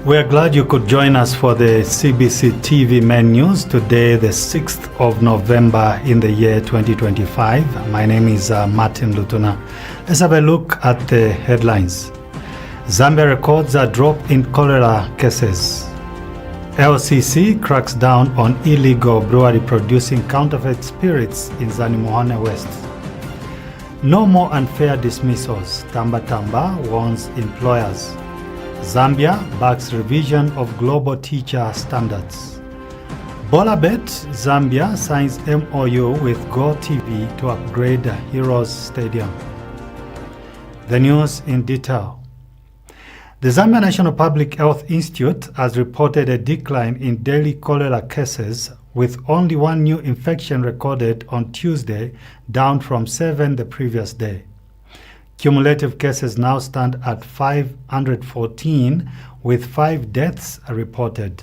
We are glad you could join us for the Cbc TV Main News today, the 6th of November in the year 2025. My name is Martin Lutuna. Let's have a look at the headlines. Zambia records a drop in cholera cases. LCC cracks down on illegal brewery producing counterfeit spirits in Zanimohane West. No more unfair dismissals, Tamba Tamba warns employers. Zambia backs revision of global teacher standards. Bolabet, Zambia signs MOU with GoTV to upgrade the Heroes Stadium. The news in detail. The Zambia National Public Health Institute has reported a decline in daily cholera cases, with only one new infection recorded on Tuesday, down from 7 the previous day. Cumulative cases now stand at 514, with 5 deaths reported,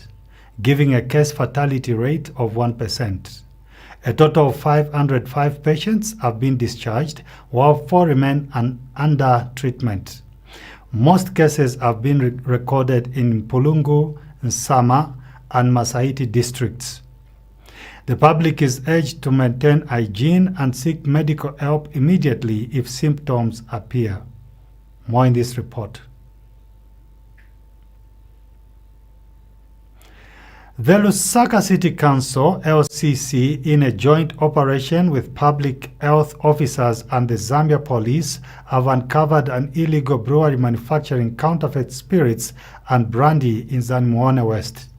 giving a case fatality rate of 1%. A total of 505 patients have been discharged, while 4 remain under treatment. Most cases have been recorded in Mpulungu, Nsama, and Masaiti districts. The public is urged to maintain hygiene and seek medical help immediately if symptoms appear. More in this report. The Lusaka City Council, LCC, in a joint operation with public health officers and the Zambia Police, have uncovered an illegal brewery manufacturing counterfeit spirits and brandy in Zanimohane West.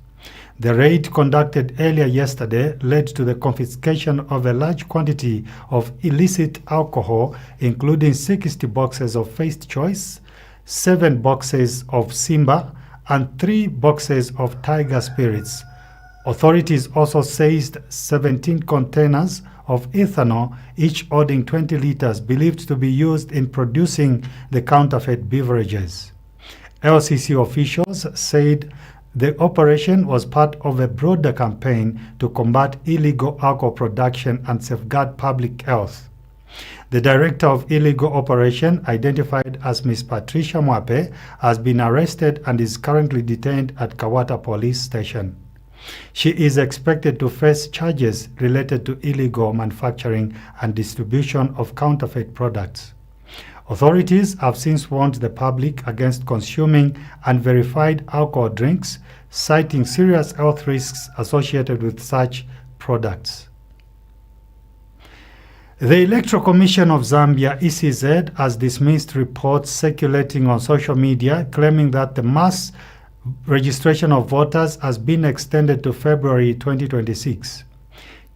The raid conducted earlier yesterday led to the confiscation of a large quantity of illicit alcohol, including 60 boxes of First Choice, 7 boxes of Simba, and 3 boxes of Tiger Spirits. Authorities also seized 17 containers of ethanol, each holding 20 liters, believed to be used in producing the counterfeit beverages. LCC officials said the operation was part of a broader campaign to combat illegal alcohol production and safeguard public health. The director of illegal operation, identified as Ms. Patricia Mwape, has been arrested and is currently detained at Kawata Police Station. She is expected to face charges related to illegal manufacturing and distribution of counterfeit products. Authorities have since warned the public against consuming unverified alcohol drinks, citing serious health risks associated with such products. The Electoral Commission of Zambia, ECZ, has dismissed reports circulating on social media claiming that the mass registration of voters has been extended to February 2026.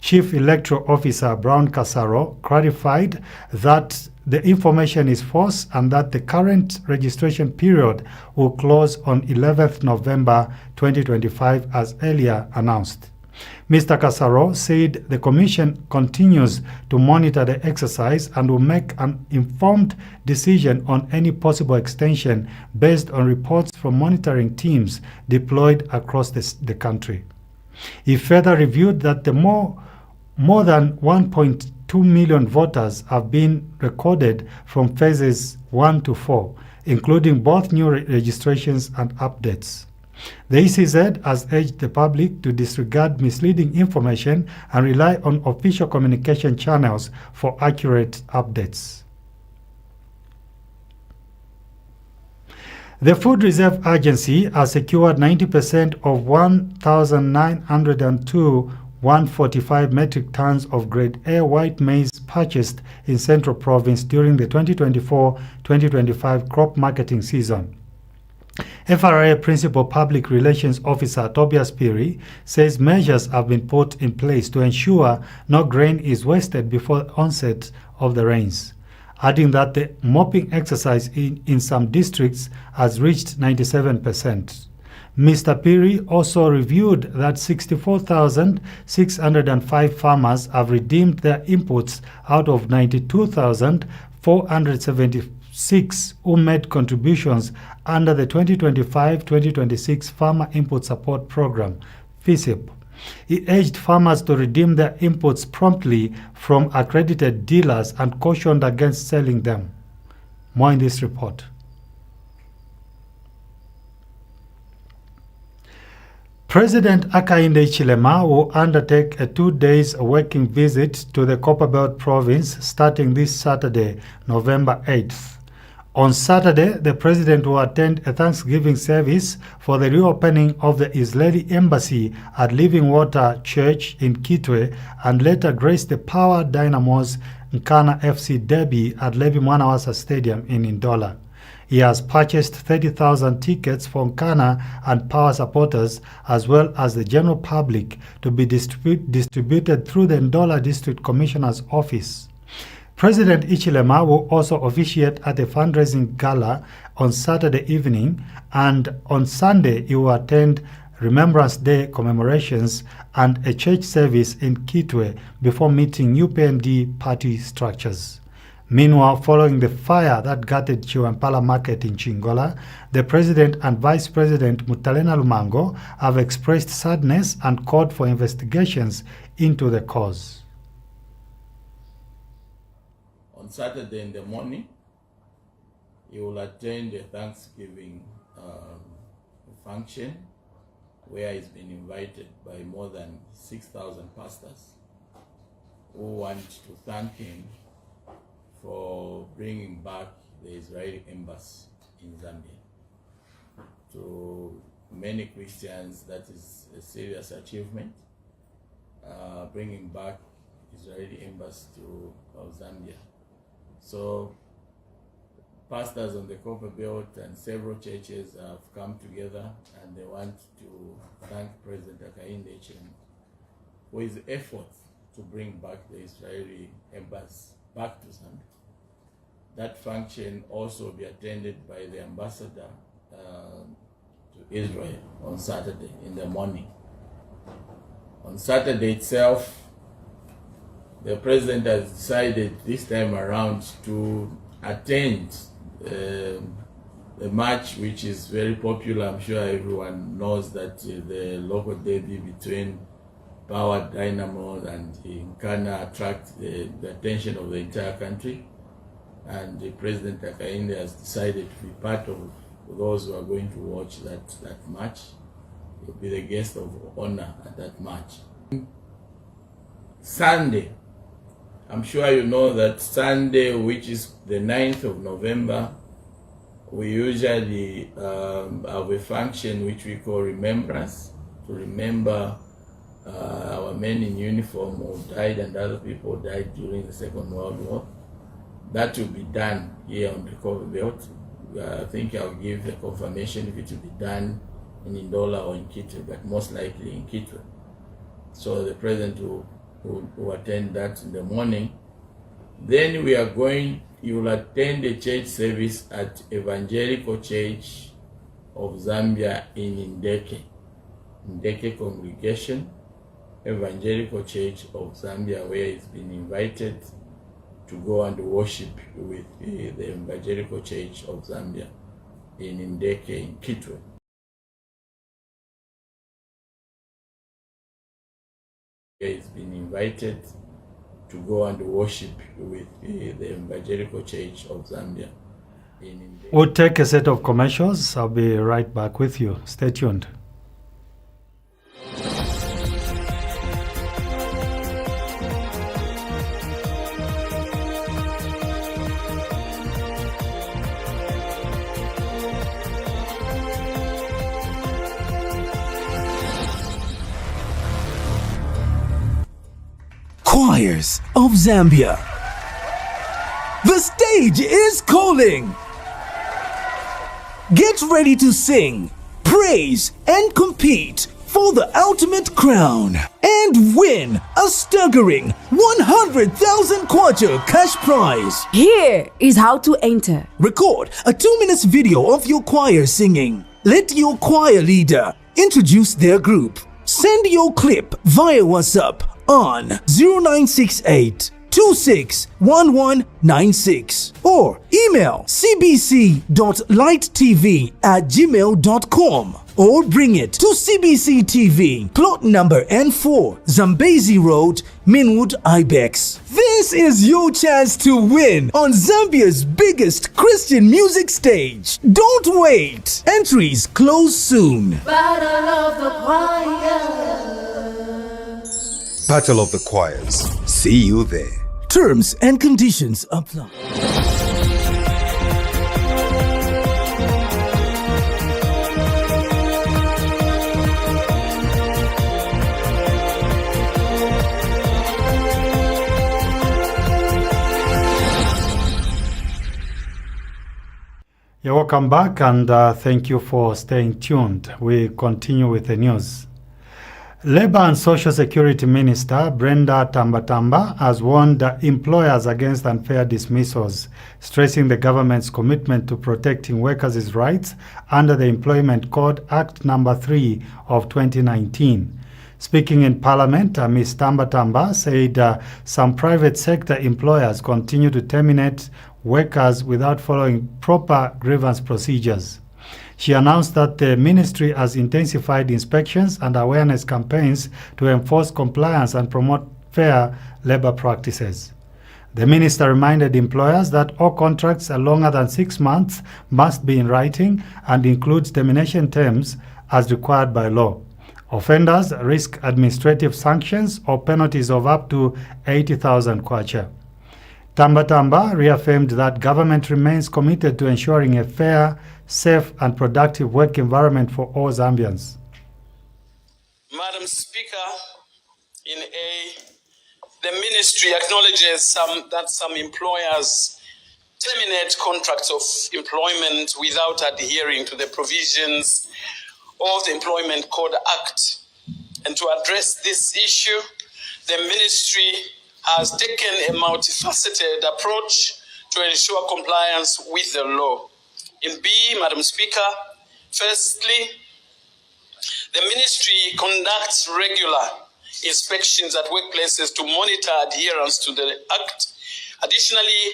Chief Electoral Officer Brown Kasaro clarified that the information is false and that the current registration period will close on 11th November 2025 as earlier announced. Mr. Kasaro said the Commission continues to monitor the exercise and will make an informed decision on any possible extension based on reports from monitoring teams deployed across the country. He further reviewed that the more than 1.2 million voters have been recorded from phases 1 to 4, including both new registrations and updates. The ECZ has urged the public to disregard misleading information and rely on official communication channels for accurate updates. The Food Reserve Agency has secured 90% of 1,902 145 metric tons of grade A white maize purchased in Central Province during the 2024-2025 crop marketing season. FRA Principal Public Relations Officer Tobias Piri says measures have been put in place to ensure no grain is wasted before the onset of the rains, adding that the mopping exercise in some districts has reached 97%. Mr. Piri also reviewed that 64,605 farmers have redeemed their inputs out of 92,476 who made contributions under the 2025-2026 Farmer Input Support Program, FISIP. He urged farmers to redeem their inputs promptly from accredited dealers and cautioned against selling them. More in this report. President Hakainde Hichilema will undertake a 2-day working visit to the Copperbelt province starting this Saturday, November 8th. On Saturday, the president will attend a Thanksgiving service for the reopening of the Israeli embassy at Living Water Church in Kitwe and later grace the Power Dynamo's Nkana FC derby at Levi Mwanawasa Stadium in Ndola. He has purchased 30,000 tickets for Nkana and Power supporters as well as the general public to be distributed through the Ndola District Commissioner's office. President Hichilema will also officiate at a fundraising gala on Saturday evening, and on Sunday he will attend Remembrance Day commemorations and a church service in Kitwe before meeting UPND party structures. Meanwhile, following the fire that gutted Chiwampala Market in Chingola, the President and Vice President Mutalena Lumango have expressed sadness and called for investigations into the cause. On Saturday in the morning, he will attend a Thanksgiving function where he's been invited by more than 6,000 pastors who want to thank him for bringing back the Israeli embassy in Zambia. To many Christians, that is a serious achievement, bringing back Israeli embassy to Zambia. So pastors on the Copperbelt and several churches have come together and they want to thank President Hakainde Hichilema for his efforts to bring back the Israeli embassy back to Zambia. That function also will be attended by the ambassador to Israel on Saturday in the morning. On Saturday itself, the president has decided this time around to attend a match which is very popular. I'm sure everyone knows that the local derby between Power Dynamo and Nkana attract the attention of the entire country, and the President Hakainde has decided to be part of those who are going to watch that match. He'll be the guest of honor at that match. Sunday, I'm sure you know that Sunday, which is the 9th of November, we usually have a function which we call Remembrance, to remember our men in uniform who died and other people who died during the Second World War. That will be done here on the Copperbelt. I think I'll give a confirmation if it will be done in Ndola or in Kitwe, but most likely in Kitwe. So the president will attend that in the morning. Then you will attend a church service at Evangelical Church of Zambia in Ndeke Congregation, Evangelical Church of Zambia, where he's been invited to go and worship with the Evangelical Church of Zambia in Ndeke in Kitwe. He's been invited to go and worship with the Evangelical Church of Zambia. We'll take a set of commercials. I'll be right back with you. Stay tuned. Choirs of Zambia. The stage is calling. Get ready to sing, praise, and compete for the ultimate crown and win a staggering 100,000 kwacha cash prize. Here is how to enter. Record a 2-minute video of your choir singing. Let your choir leader introduce their group. Send your clip via WhatsApp on 0968 261196 or email cbc.lighttv@gmail.com or bring it to CBC TV, plot number N4, Zambezi Road, Minwood, Ibex. This is your chance to win on Zambia's biggest Christian music stage. Don't wait. Entries close soon. Battle of the Choir. Battle of the Choirs. See you there. Terms and conditions apply. You're welcome back, and thank you for staying tuned. We continue with the news. Labour and Social Security Minister Brenda Tambatamba has warned employers against unfair dismissals, stressing the government's commitment to protecting workers' rights under the Employment Code Act No. 3 of 2019. Speaking in Parliament, Ms. Tambatamba said some private sector employers continue to terminate workers without following proper grievance procedures. She announced that the ministry has intensified inspections and awareness campaigns to enforce compliance and promote fair labor practices. The minister reminded employers that all contracts are longer than 6 months must be in writing and includes termination terms as required by law. Offenders risk administrative sanctions or penalties of up to 80,000 kwacha. Tambatamba reaffirmed that government remains committed to ensuring a fair, safe and productive work environment for all Zambians. Madam Speaker, the ministry acknowledges that some employers terminate contracts of employment without adhering to the provisions of the Employment Code Act. And to address this issue, the ministry has taken a multifaceted approach to ensure compliance with the law. In B, Madam Speaker, firstly, the ministry conducts regular inspections at workplaces to monitor adherence to the Act. Additionally,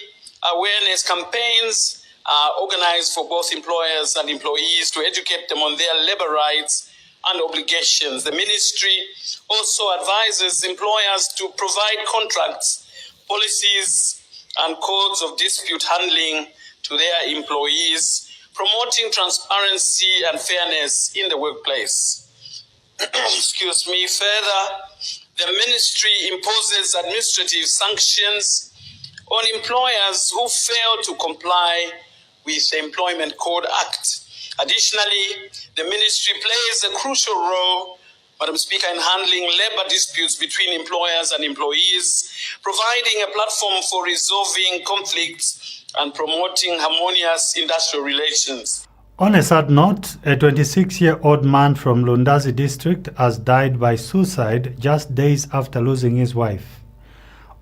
awareness campaigns are organized for both employers and employees to educate them on their labor rights and obligations. The ministry also advises employers to provide contracts, policies, and codes of dispute handling to their employees, promoting transparency and fairness in the workplace. Excuse me. Further, the ministry imposes administrative sanctions on employers who fail to comply with the Employment Code Act. Additionally, the ministry plays a crucial role, Madam Speaker, in handling labor disputes between employers and employees, providing a platform for resolving conflicts and promoting harmonious industrial relations. On a sad note, a 26-year-old man from Lundazi district has died by suicide just days after losing his wife,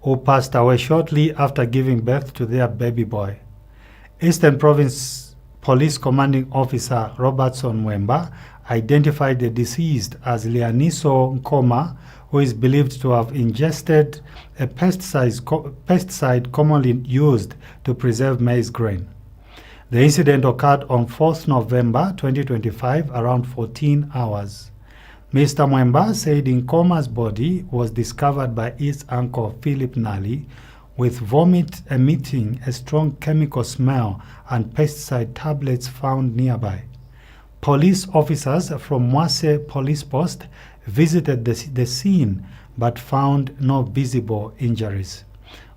who passed away shortly after giving birth to their baby boy. Eastern Province Police Commanding Officer Robertson Mwemba identified the deceased as Lianiso Nkoma, who is believed to have ingested a pesticide commonly used to preserve maize grain. The incident occurred on 4th November 2025 around 14 hours. Mr. Mwemba said Nkoma's body was discovered by his uncle Philip Nali, with vomit emitting a strong chemical smell and pesticide tablets found nearby. Police officers from Mwase Police Post visited the scene but found no visible injuries,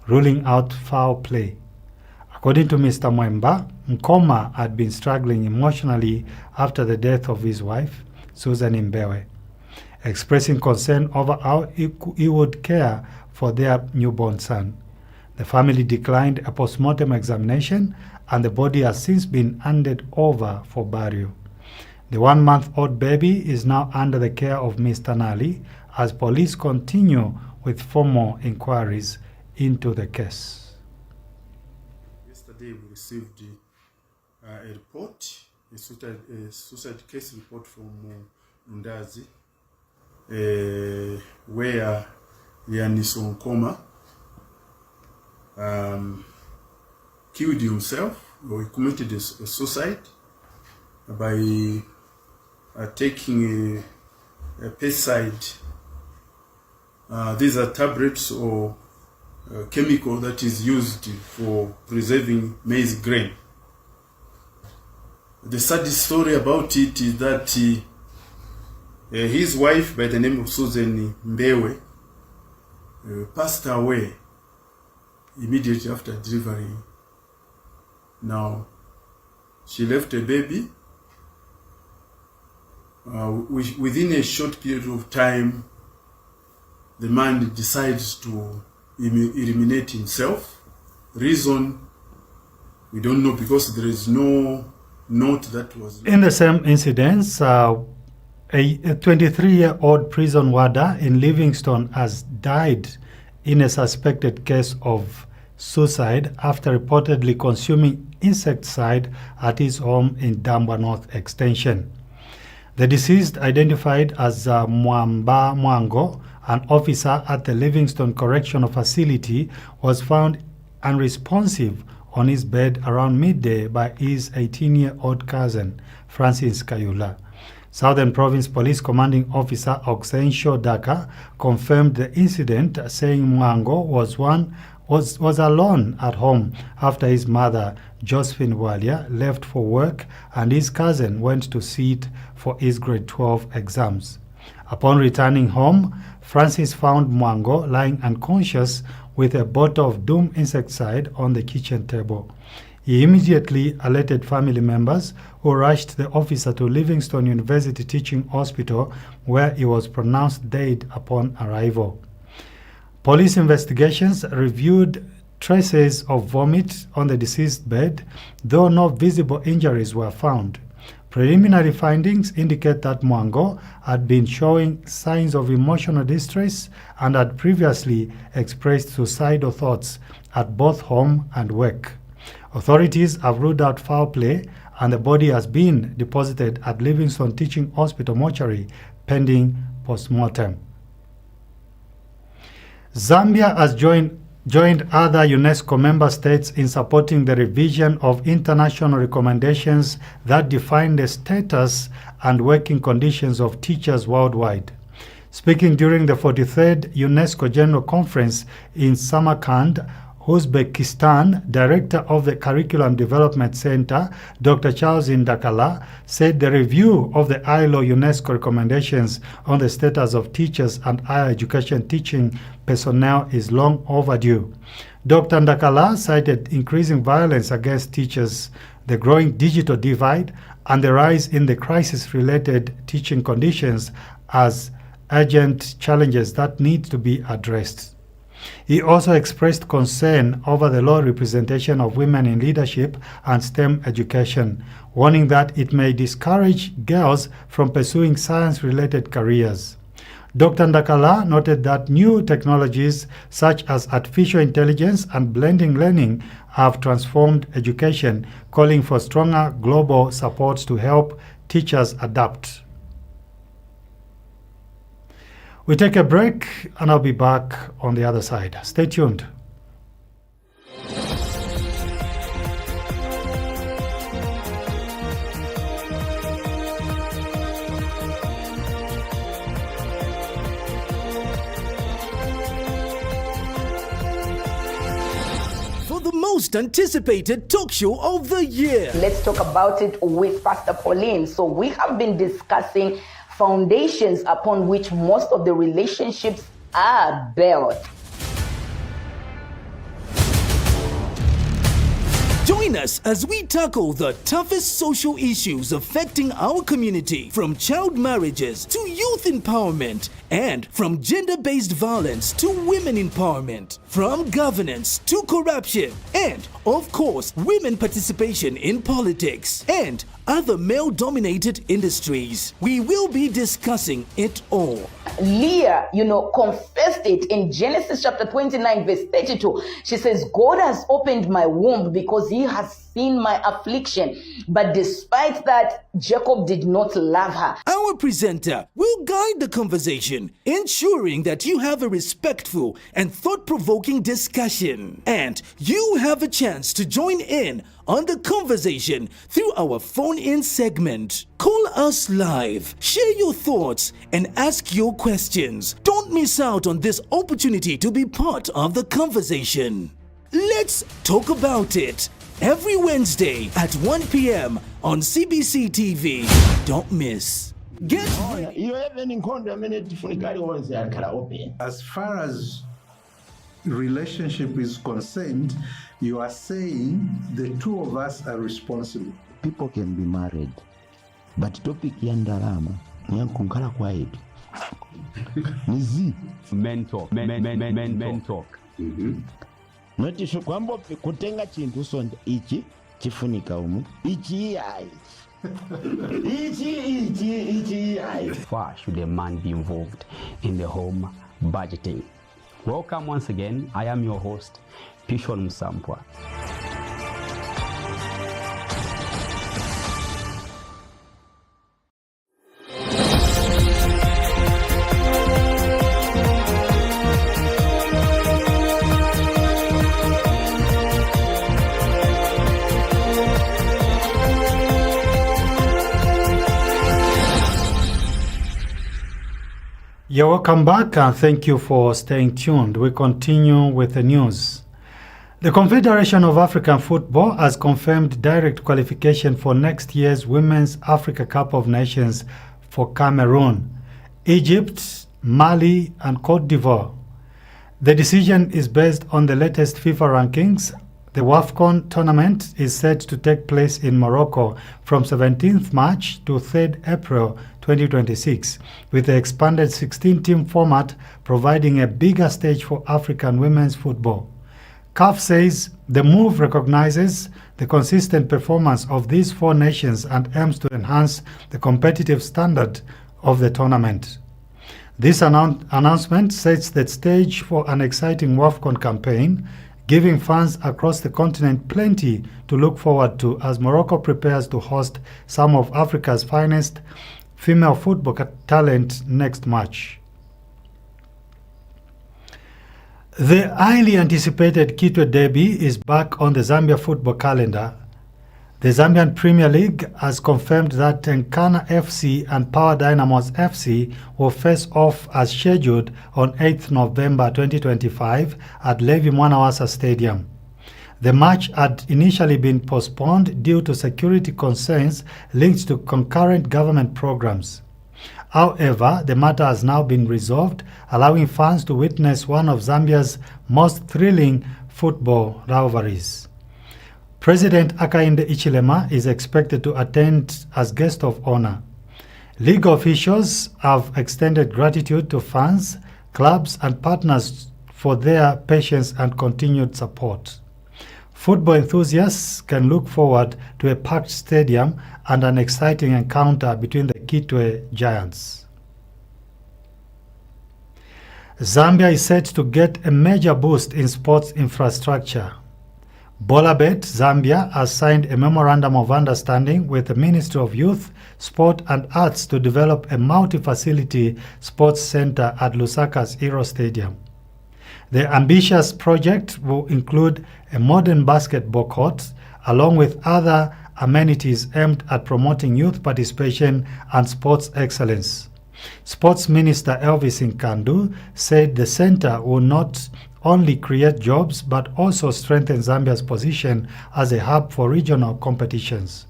ruling out foul play. According to Mr. Mwemba, Nkoma had been struggling emotionally after the death of his wife, Susan Mbewe, expressing concern over how he would care for their newborn son. The family declined a post-mortem examination and the body has since been handed over for burial. The 1-month-old baby is now under the care of Mr. Nali as police continue with formal inquiries into the case. Yesterday we received a report, a suicide case report from Lundazi, where Lianiso Nkoma killed himself, or he committed a suicide by taking a pesticide. These are tablets or chemical that is used for preserving maize grain. The sad story about it is that his wife, by the name of Susan Mbewe, passed away immediately after delivery. Now, she left a baby. Within a short period of time, the man decides to eliminate himself. Reason, we don't know, because there is no note that was... In the same incidents, a 23-year-old prison warder in Livingstone has died in a suspected case of suicide after reportedly consuming insecticide at his home in Dambwa North Extension. The deceased, identified as Mwamba Mwango, an officer at the Livingstone Correctional Facility, was found unresponsive on his bed around midday by his 18-year-old cousin, Francis Kayula. Southern Province Police Commanding Officer Oxensho Daka confirmed the incident, saying Mwango was alone at home after his mother, Josephine Walia, left for work and his cousin went to sit for his grade 12 exams. Upon returning home, Francis found Mwango lying unconscious with a bottle of Doom insecticide on the kitchen table. He immediately alerted family members, who rushed the officer to Livingstone University Teaching Hospital, where he was pronounced dead upon arrival. Police investigations reviewed traces of vomit on the deceased bed, though no visible injuries were found. Preliminary findings indicate that Mwango had been showing signs of emotional distress and had previously expressed suicidal thoughts at both home and work. Authorities have ruled out foul play, and the body has been deposited at Livingstone Teaching Hospital mortuary pending post-mortem. Zambia has joined other UNESCO member states in supporting the revision of international recommendations that define the status and working conditions of teachers worldwide. Speaking during the 43rd UNESCO General Conference in Samarkand, Uzbekistan, Director of the Curriculum Development Center, Dr. Charles Ndakala, said the review of the ILO UNESCO recommendations on the status of teachers and higher education teaching personnel is long overdue. Dr. Ndakala cited increasing violence against teachers, the growing digital divide, and the rise in the crisis-related teaching conditions as urgent challenges that need to be addressed. He also expressed concern over the low representation of women in leadership and STEM education, warning that it may discourage girls from pursuing science-related careers. Dr. Ndakala noted that new technologies such as artificial intelligence and blended learning have transformed education, calling for stronger global support to help teachers adapt. We take a break and I'll be back on the other side. Stay tuned. For the most anticipated talk show of the year. Let's talk about it with Pastor Pauline. So we have been discussing foundations upon which most of the relationships are built. Join us as we tackle the toughest social issues affecting our community, from child marriages to youth empowerment, and from gender-based violence to women empowerment, from governance to corruption, and, of course, women participation in politics, and other male-dominated industries. We will be discussing it all. Leah, confessed it in Genesis chapter 29, verse 32. She says, God has opened my womb because he has seen my affliction. But despite that, Jacob did not love her. Our presenter will guide the conversation, ensuring that you have a respectful and thought-provoking discussion. And you have a chance to join in on the conversation through our phone-in segment. Call us live, share your thoughts, and ask your questions. Don't miss out on this opportunity to be part of the conversation. Let's talk about it. Every Wednesday at 1 p.m. on CBC TV. Don't miss. Get ready. You have any minute open. As far as relationship is concerned, you are saying the two of us are responsible. People can be married, but topic yandarama nyankungala quiet. Nizi Men talk. Men talk. Notisho kwamba kutenga chintu sonde ichi chifunika umu ichi ai. Ichi ai. Why should a man be involved in the home budgeting? Welcome once again. I am your host, Pishon Msampwa. You're welcome back and thank you for staying tuned. We continue with the news. The Confederation of African Football has confirmed direct qualification for next year's Women's Africa Cup of Nations for Cameroon, Egypt, Mali, and Cote d'Ivoire. The decision is based on the latest FIFA rankings. The WAFCON tournament is set to take place in Morocco from 17th March to 3rd April 2026, with the expanded 16-team format providing a bigger stage for African women's football. CAF says the move recognizes the consistent performance of these four nations and aims to enhance the competitive standard of the tournament. This announcement sets the stage for an exciting WAFCON campaign, giving fans across the continent plenty to look forward to as Morocco prepares to host some of Africa's finest female football talent next March. The highly anticipated Kitwe Derby is back on the Zambia football calendar. The Zambian Premier League has confirmed that Tenkana FC and Power Dynamos FC will face off as scheduled on 8th November 2025 at Levi Mwanawasa Stadium. The match had initially been postponed due to security concerns linked to concurrent government programs. However, the matter has now been resolved, allowing fans to witness one of Zambia's most thrilling football rivalries. President Hakainde Hichilema is expected to attend as guest of honor. League officials have extended gratitude to fans, clubs, and partners for their patience and continued support. Football enthusiasts can look forward to a packed stadium and an exciting encounter between the Kitwe giants. Zambia is set to get a major boost in sports infrastructure. Bolabet Zambia has signed a memorandum of understanding with the Ministry of Youth, Sport and Arts to develop a multi-facility sports center at Lusaka's Hero Stadium. The ambitious project will include a modern basketball court, along with other amenities aimed at promoting youth participation and sports excellence. Sports Minister Elvis Nkandu said the center will not only create jobs but also strengthen Zambia's position as a hub for regional competitions.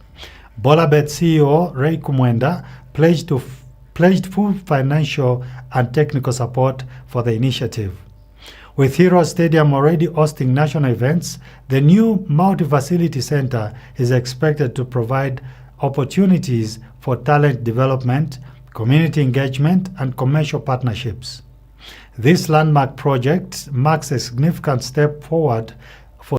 Bolabet CEO Ray Kumwenda pledged full financial and technical support for the initiative. With Hero Stadium already hosting national events, the new multi-facility center is expected to provide opportunities for talent development, community engagement, and commercial partnerships. This landmark project marks a significant step forward